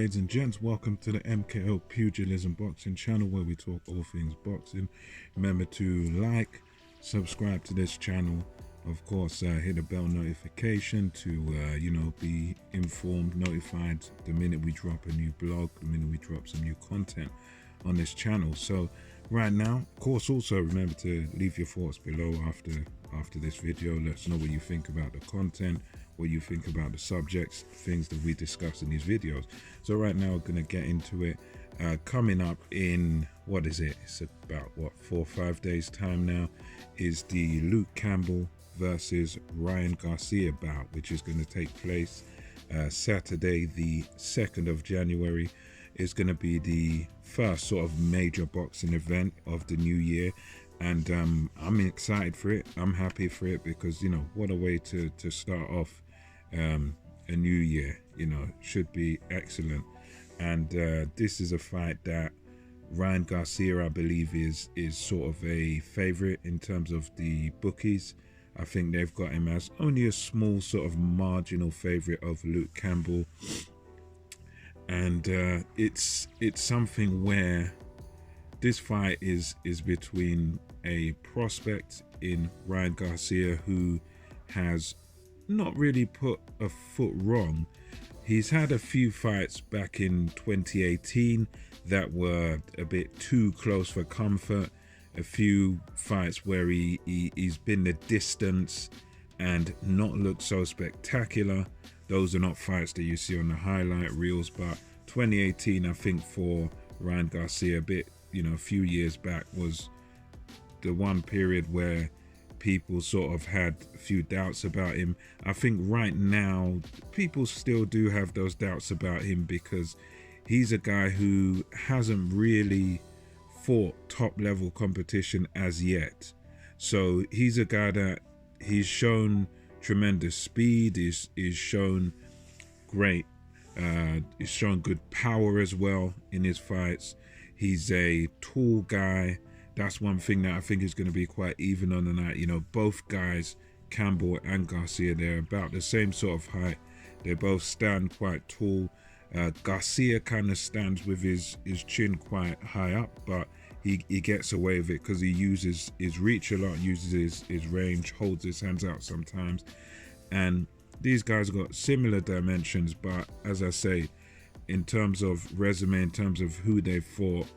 ladies and gents, welcome to the MKO Pugilism Boxing channel where we talk all things boxing. Remember to like, subscribe to this channel, of course hit the bell notification to be informed, notified the minute we drop a new blog, the minute we drop some new content on this channel. So right now, of course, also remember to leave your thoughts below after this video. Let us know what you think about the content, what you think about the subjects, things that we discuss in these videos. So right now we're gonna get into it. Coming up in, what is it? It's about 4 or 5 days time now, is the Luke Campbell versus Ryan Garcia bout, which is going to take place Saturday the 2nd of January. Is going to be the first sort of major boxing event of the new year, and I'm excited for it. I'm happy for it because, you know, what a way to start off a new year. You know, should be excellent. And this is a fight that Ryan Garcia, I believe, is sort of a favorite in terms of the bookies. I think they've got him as only a small sort of marginal favorite of Luke Campbell. And it's something where this fight is between a prospect in Ryan Garcia, who has not really put a foot wrong. He's had a few fights back in 2018 that were a bit too close for comfort. A few fights where he's been the distance and not looked so spectacular. Those are not fights that you see on the highlight reels, but 2018, I think, for Ryan Garcia, a few years back, was the one period where people sort of had a few doubts about him. I think right now people still do have those doubts about him because he's a guy who hasn't really fought top level competition as yet. So he's a guy that he's shown tremendous speed, he's shown great, he's shown good power as well in his fights. He's a tall guy. That's one thing that I think is going to be quite even on the night. You know, both guys, Campbell and Garcia, they're about the same sort of height. They both stand quite tall. Garcia kind of stands with his chin quite high up, but he gets away with it because he uses his reach a lot, uses his range, holds his hands out sometimes. And these guys got similar dimensions, but as I say, in terms of resume, in terms of who they fought,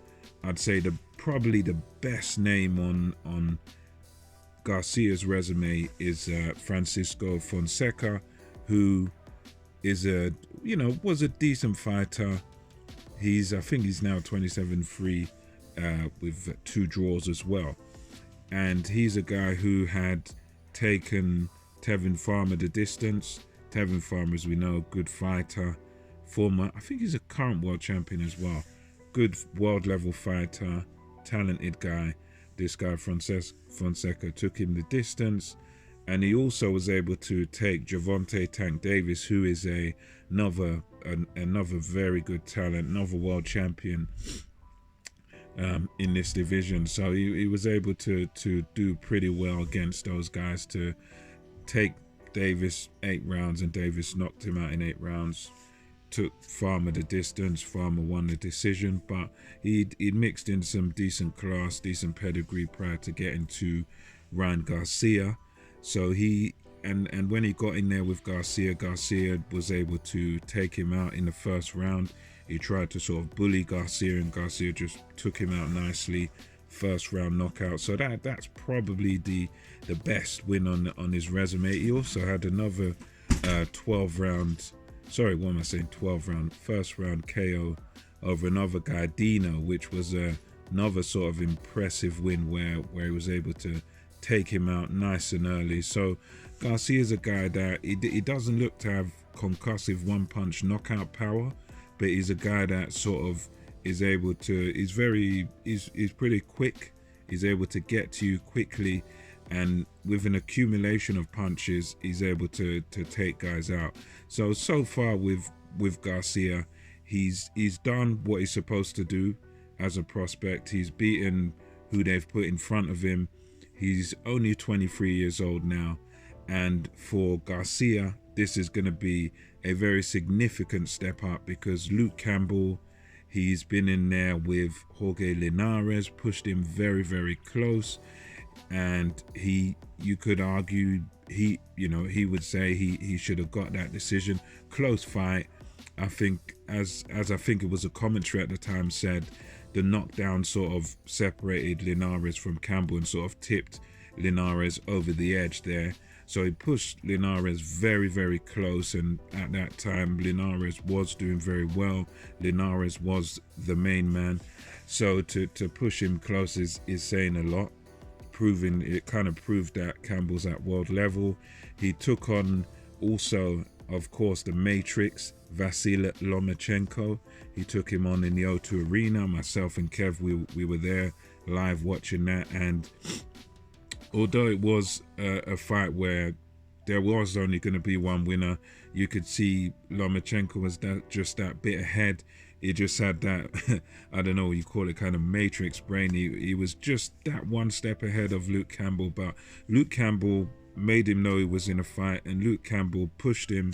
I'd say probably the best name on Garcia's resume is Francisco Fonseca, who is was a decent fighter. I think he's now 27-3 with 2 draws as well. And he's a guy who had taken Tevin Farmer the distance. Tevin Farmer, as we know, good fighter, former, I think he's a current world champion as well. Good world level fighter, talented guy. This guy Fonseca took him the distance, and he also was able to take Gervonta Tank Davis, who is another very good talent, another world champion in this division. So he was able to do pretty well against those guys, to take Davis 8 rounds, and Davis knocked him out in 8 rounds. Took Farmer the distance. Farmer won the decision, but he'd mixed in some decent class, decent pedigree prior to getting to Ryan Garcia. So and when he got in there with Garcia, Garcia was able to take him out in the first round. He tried to sort of bully Garcia, and Garcia just took him out nicely. First round knockout. So that's probably the best win on his resume. He also had another 12 round first round KO over another guy, Dino, which was another sort of impressive win where he was able to take him out nice and early. So Garcia's a guy that he doesn't look to have concussive one-punch knockout power, but he's a guy that sort of is able to, he's pretty quick. He's able to get to you quickly, and with an accumulation of punches, he's able to take guys out. So far with Garcia, he's done what he's supposed to do as a prospect. He's beaten who they've put in front of him. He's only 23 years old now, and for Garcia, this is going to be a very significant step up, because Luke Campbell, he's been in there with Jorge Linares, pushed him very, very close, and you could argue he would say he should have got that decision. Close fight. I think as I think it was a commentary at the time said, the knockdown sort of separated Linares from Campbell and sort of tipped Linares over the edge there. So he pushed Linares very, very close, and at that time Linares was doing very well. Linares was the main man. So to push him close is saying a lot. It kind of proved that Campbell's at world level. He took on also, of course, the Matrix, Vasily Lomachenko. He took him on in the O2 Arena. Myself and Kev, we were there live watching that, and although it was a fight where there was only going to be one winner, you could see Lomachenko was just that bit ahead. He just had that, I don't know what you call it, kind of matrix brain. He was just that one step ahead of Luke Campbell, but Luke Campbell made him know he was in a fight, and Luke Campbell pushed him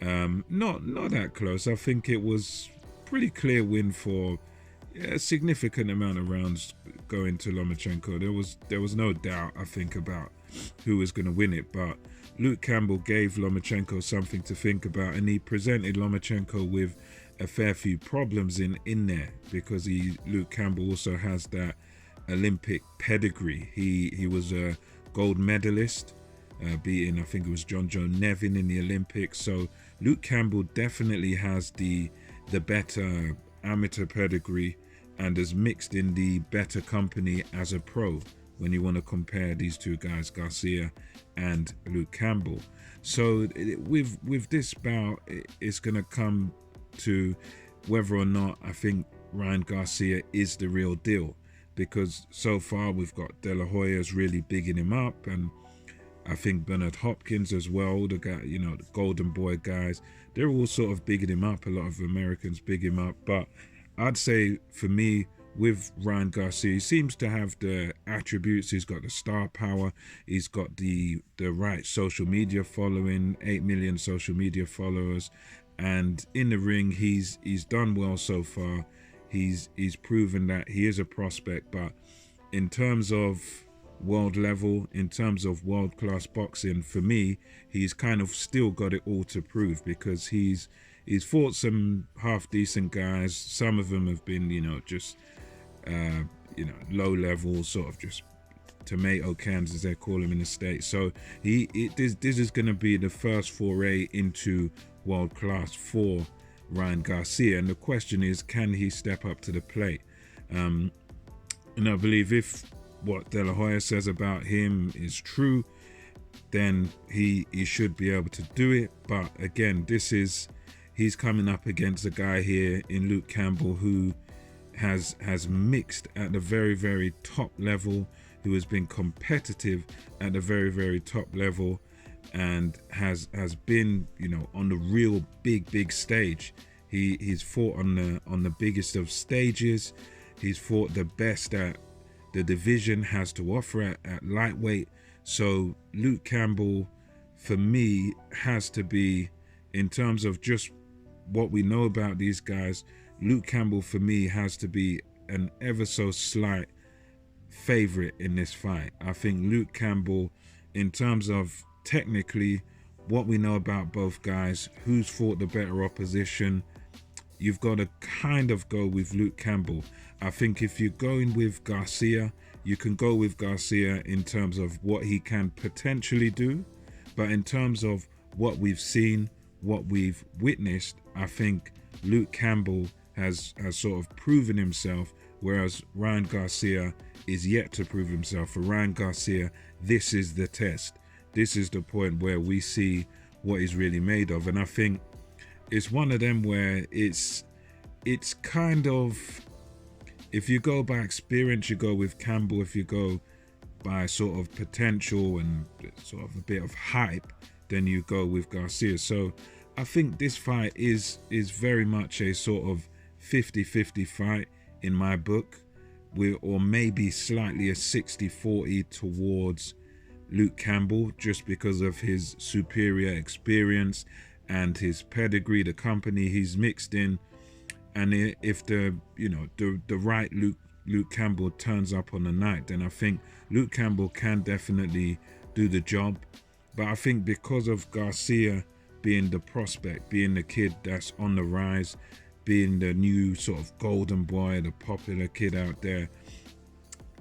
not that close. I think it was pretty clear win for a significant amount of rounds going to Lomachenko. There was no doubt, I think, about who was going to win it, but Luke Campbell gave Lomachenko something to think about, and he presented Lomachenko with a fair few problems in there, because Luke Campbell also has that Olympic pedigree. He was a gold medalist, beating, I think it was John Joe Nevin in the Olympics. So Luke Campbell definitely has the better amateur pedigree and has mixed in the better company as a pro when you want to compare these two guys, Garcia and Luke Campbell. So with this bout, it's going to come to whether or not I think Ryan Garcia is the real deal, because so far we've got De La Hoya's really bigging him up, and I think Bernard Hopkins as well, the guy, the Golden Boy guys, they're all sort of bigging him up. A lot of Americans big him up, but I'd say for me, with Ryan Garcia, he seems to have the attributes. He's got the star power. He's got the right social media following, 8 million social media followers. And in the ring, he's done well so far. He's proven that he is a prospect. But in terms of world level, in terms of world-class boxing, for me, he's kind of still got it all to prove, because he's fought some half-decent guys. Some of them have been, just low level, sort of just tomato cans, as they call them in the States. So this is going to be the first foray into world class for Ryan Garcia, and the question is, can he step up to the plate? And I believe if what De La Hoya says about him is true, then he should be able to do it. But again, he's coming up against a guy here in Luke Campbell who has mixed at the very, very top level, who has been competitive at the very, very top level, and has been on the real big stage. He's fought on the biggest of stages. He's fought the best that the division has to offer at lightweight. So Luke Campbell, for me, has to be, in terms of just what we know about these guys, Luke Campbell for me has to be an ever so slight favorite in this fight. I think Luke Campbell, in terms of technically what we know about both guys, who's fought the better opposition, you've got to kind of go with Luke Campbell. I think if you're going with Garcia, you can go with Garcia in terms of what he can potentially do, but in terms of what we've seen, what we've witnessed, I think Luke Campbell has sort of proven himself, whereas Ryan Garcia is yet to prove himself. For Ryan Garcia, this is the test. This is the point where we see what he's really made of. And I think it's one of them where it's kind of, if you go by experience, you go with Campbell. If you go by sort of potential and sort of a bit of hype, then you go with Garcia. So I think this fight is very much a sort of 50-50 fight in my book, or maybe slightly a 60-40 towards Luke Campbell just because of his superior experience and his pedigree, the company he's mixed in. And if the right Luke Campbell turns up on the night, then I think Luke Campbell can definitely do the job. But I think because of Garcia being the prospect, being the kid that's on the rise, being the new sort of golden boy, the popular kid out there,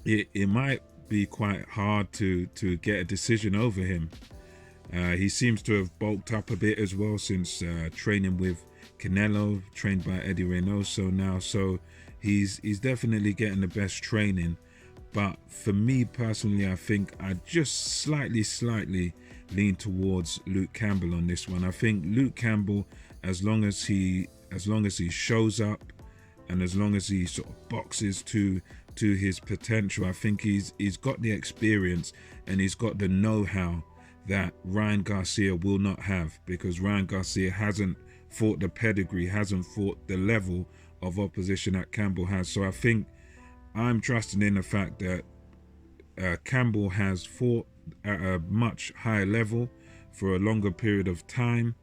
it might be quite hard to get a decision over him. He seems to have bulked up a bit as well since training with Canelo, trained by Eddie Reynoso now, so he's definitely getting the best training. But for me personally, I think I just slightly lean towards Luke Campbell on this one. I think Luke Campbell, as long as he shows up and as long as he sort of boxes to his potential, I think he's got the experience and he's got the know-how that Ryan Garcia will not have, because Ryan Garcia hasn't fought the pedigree, hasn't fought the level of opposition that Campbell has. So I think I'm trusting in the fact that Campbell has fought at a much higher level for a longer period of time,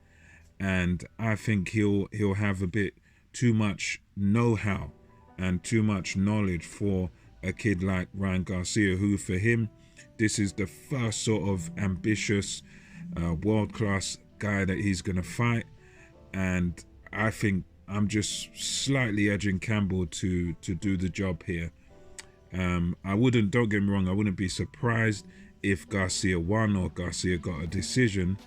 and I think he'll have a bit too much know-how and too much knowledge for a kid like Ryan Garcia, who for him, this is the first sort of ambitious, world-class guy that he's going to fight. And I think I'm just slightly edging Campbell to do the job here. Don't get me wrong, I wouldn't be surprised if Garcia won or Garcia got a decision,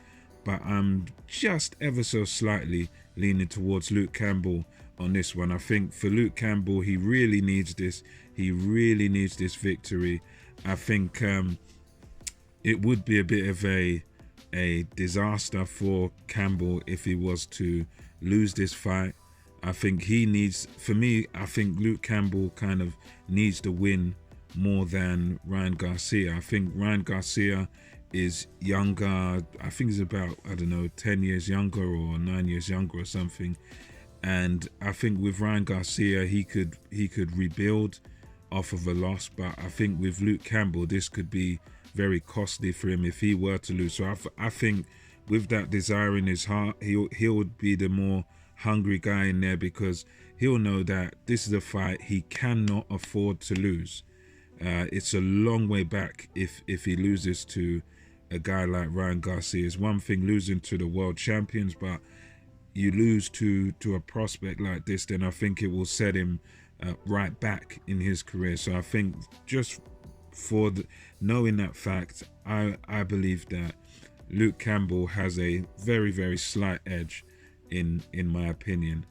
but I'm just ever so slightly leaning towards Luke Campbell on this one. I think for Luke Campbell, he really needs this. He really needs this victory. I think it would be a bit of a disaster for Campbell if he was to lose this fight. I think I think Luke Campbell kind of needs to win more than Ryan Garcia. I think Ryan Garcia is younger. I think he's about, 10 years younger or 9 years younger or something. And I think with Ryan Garcia, he could rebuild off of a loss. But I think with Luke Campbell, this could be very costly for him if he were to lose. So I think with that desire in his heart, he'll be the more hungry guy in there, because he'll know that this is a fight he cannot afford to lose. It's a long way back if he loses to a guy like Ryan Garcia. It's one thing losing to the world champions, but you lose to a prospect like this, then I think it will set him right back in his career. So I think just for knowing that fact, I believe that Luke Campbell has a very, very slight edge in my opinion.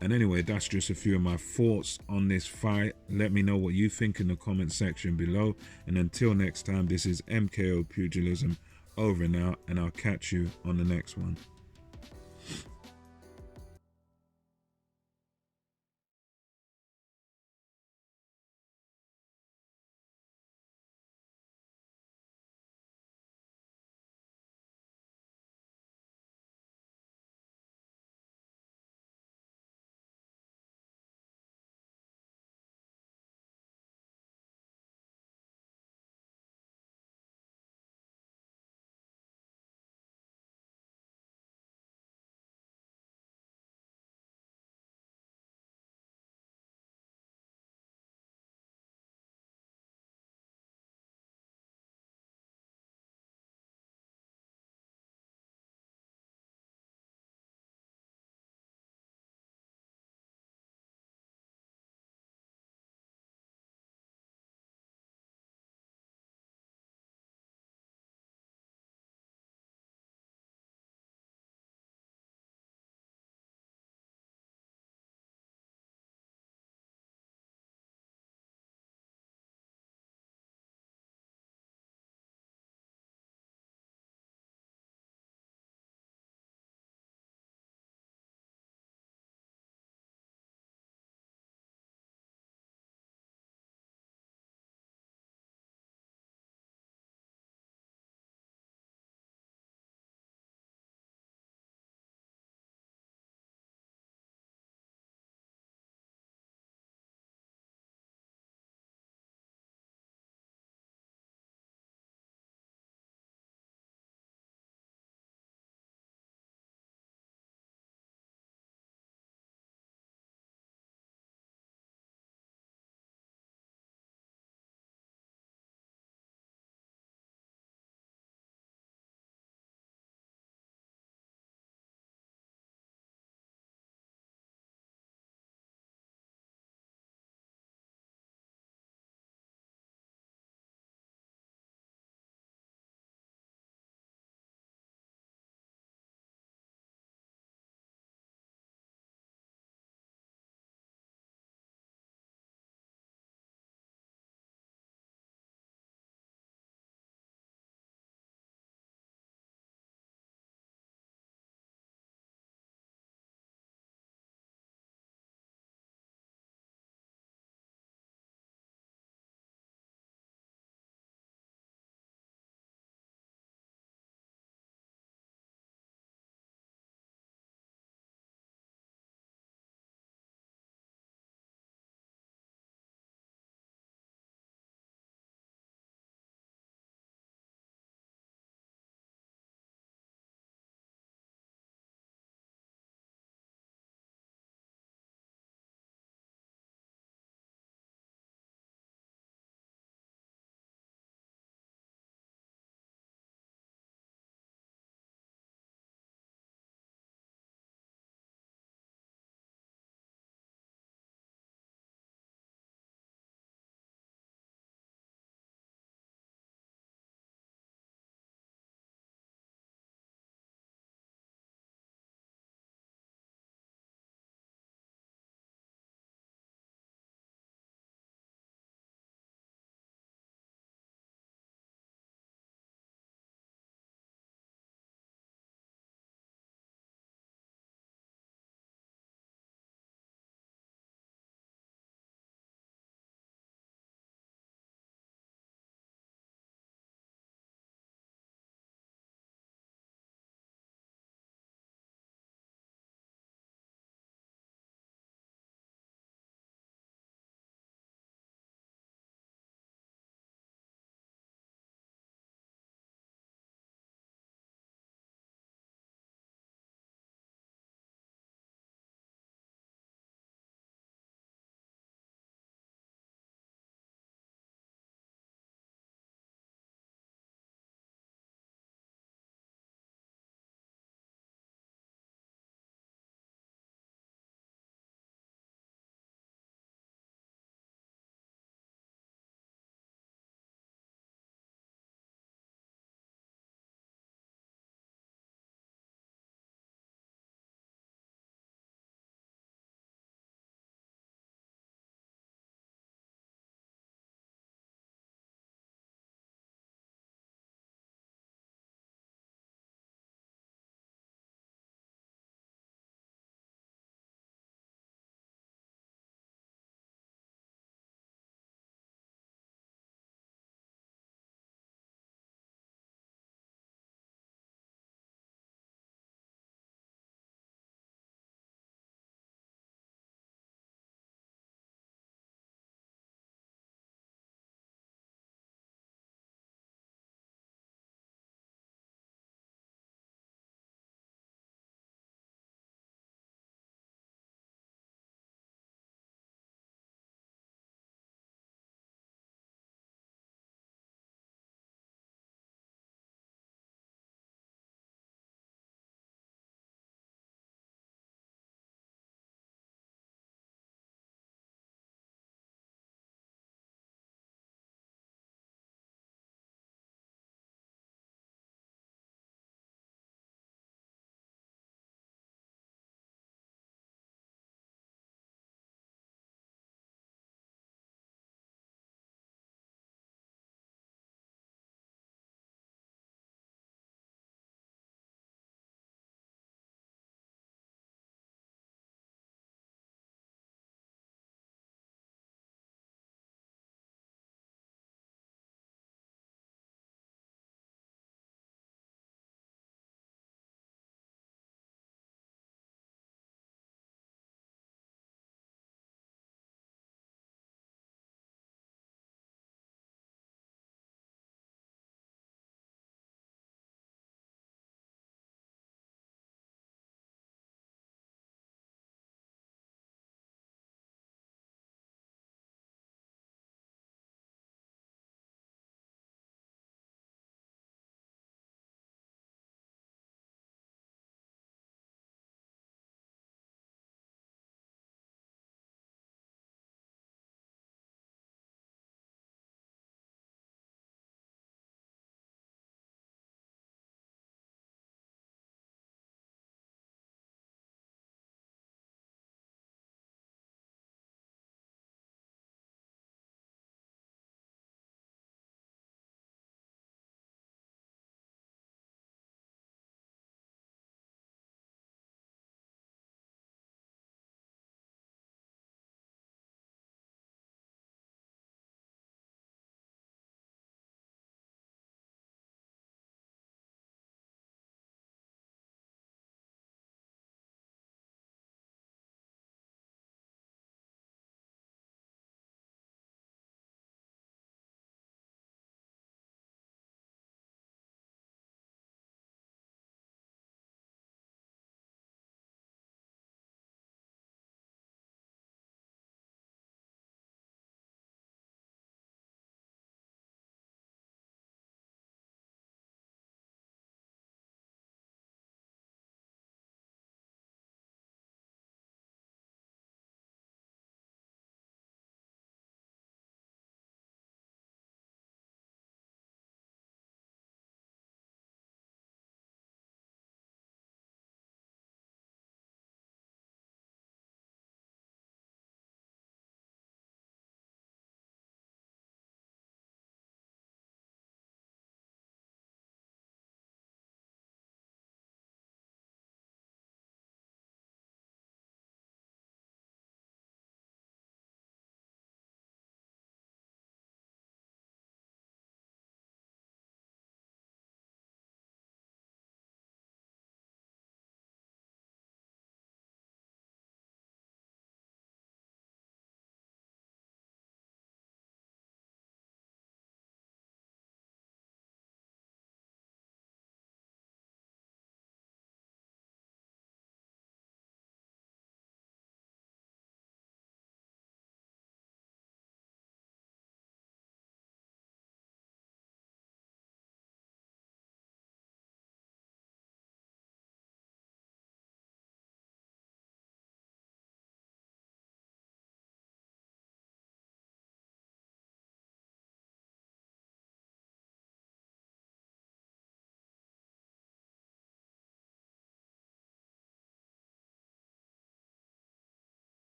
And anyway, that's just a few of my thoughts on this fight. Let me know what you think in the comment section below. And until next time, this is MKO Pugilism over and out, and I'll catch you on the next one.